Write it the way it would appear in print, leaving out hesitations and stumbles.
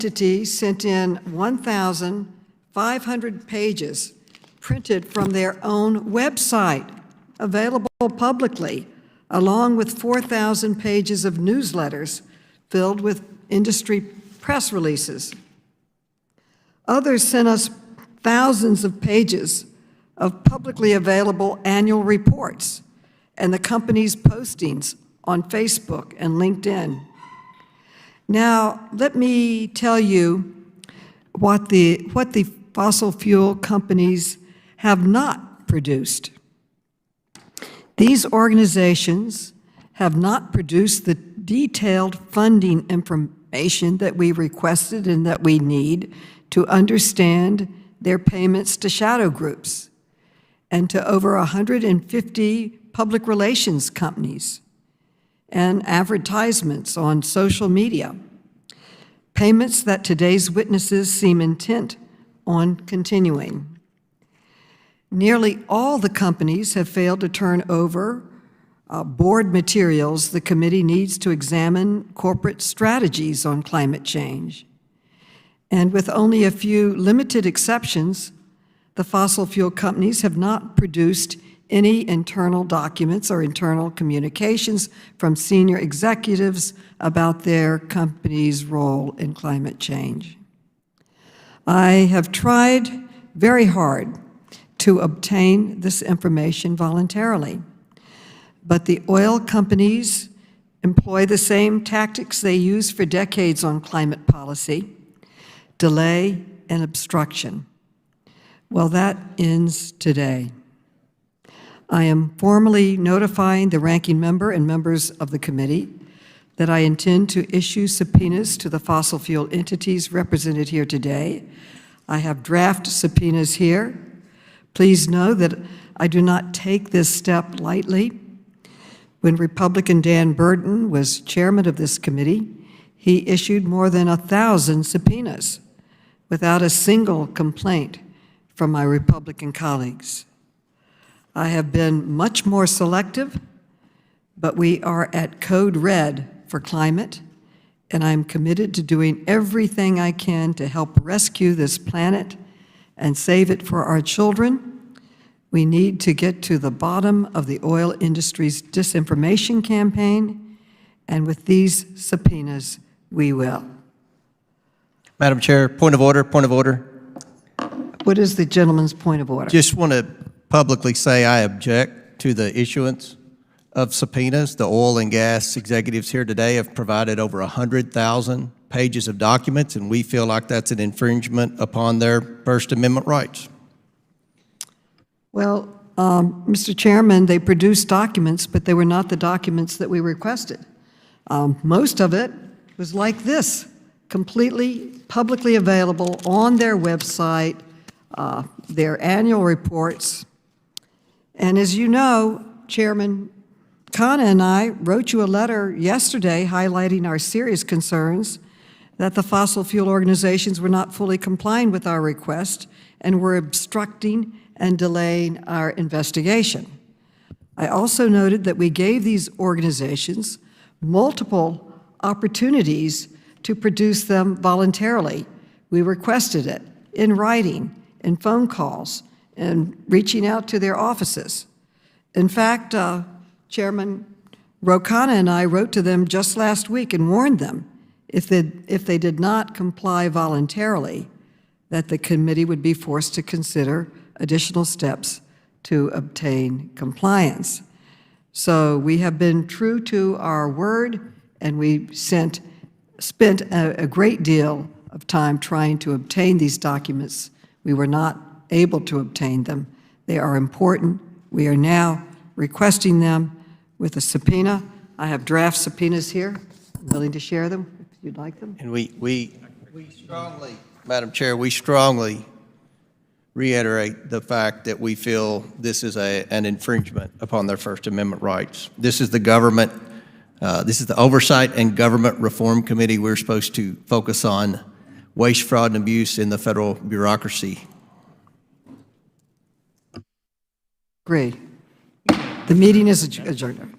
entity sent in 1,500 pages printed from their own website, available publicly, along with 4,000 pages of newsletters filled with industry press releases. Others sent us thousands of pages of publicly available annual reports and the company's postings on Facebook and LinkedIn. Now, let me tell you what the fossil fuel companies have not produced. These organizations have not produced the detailed funding information that we requested and that we need to understand their payments to shadow groups and to over 150 public relations companies and advertisements on social media, payments that today's witnesses seem intent on continuing. Nearly all the companies have failed to turn over board materials the committee needs to examine corporate strategies on climate change. And with only a few limited exceptions, the fossil fuel companies have not produced any internal documents or internal communications from senior executives about their company's role in climate change. I have tried very hard to obtain this information voluntarily, but the oil companies employ the same tactics they used for decades on climate policy: delay and obstruction. Well, that ends today. I am formally notifying the ranking member and members of the committee that I intend to issue subpoenas to the fossil fuel entities represented here today. I have draft subpoenas here. Please know that I do not take this step lightly. When Republican Dan Burton was chairman of this committee, he issued more than 1,000 subpoenas without a single complaint from my Republican colleagues. I have been much more selective, but we are at code red for climate, and I'm committed to doing everything I can to help rescue this planet and save it for our children. We need to get to the bottom of the oil industry's disinformation campaign, and with these subpoenas, we will. Madam Chair, point of order, point of order. What is the gentleman's point of order? Just want to publicly say I object to the issuance of subpoenas. The oil and gas executives here today have provided over 100,000 pages of documents, and we feel like that's an infringement upon their First Amendment rights. Well, Mr. Chairman, they produced documents, but they were not the documents that we requested. Most of it was like this, completely publicly available on their website, their annual reports. And as you know, Chairman Khanna and I wrote you a letter yesterday highlighting our serious concerns that the fossil fuel organizations were not fully complying with our request and were obstructing and delaying our investigation. I also noted that we gave these organizations multiple opportunities to produce them voluntarily. We requested it in writing, in phone calls, and reaching out to their offices. In fact, Chairman Ro Khanna and I wrote to them just last week and warned them if they did not comply voluntarily, that the committee would be forced to consider additional steps to obtain compliance. So we have been true to our word, and we spent a great deal of time trying to obtain these documents. We were not able to obtain them. They are important. We are now requesting them with a subpoena. I have draft subpoenas here. I'm willing to share them if you'd like them. And we strongly, Madam Chair, we strongly reiterate the fact that we feel this is an infringement upon their First Amendment rights. This is the government, this is the Oversight and Government Reform Committee. We're supposed to focus on waste, fraud, and abuse in the federal bureaucracy. Great. The meeting is adjourned.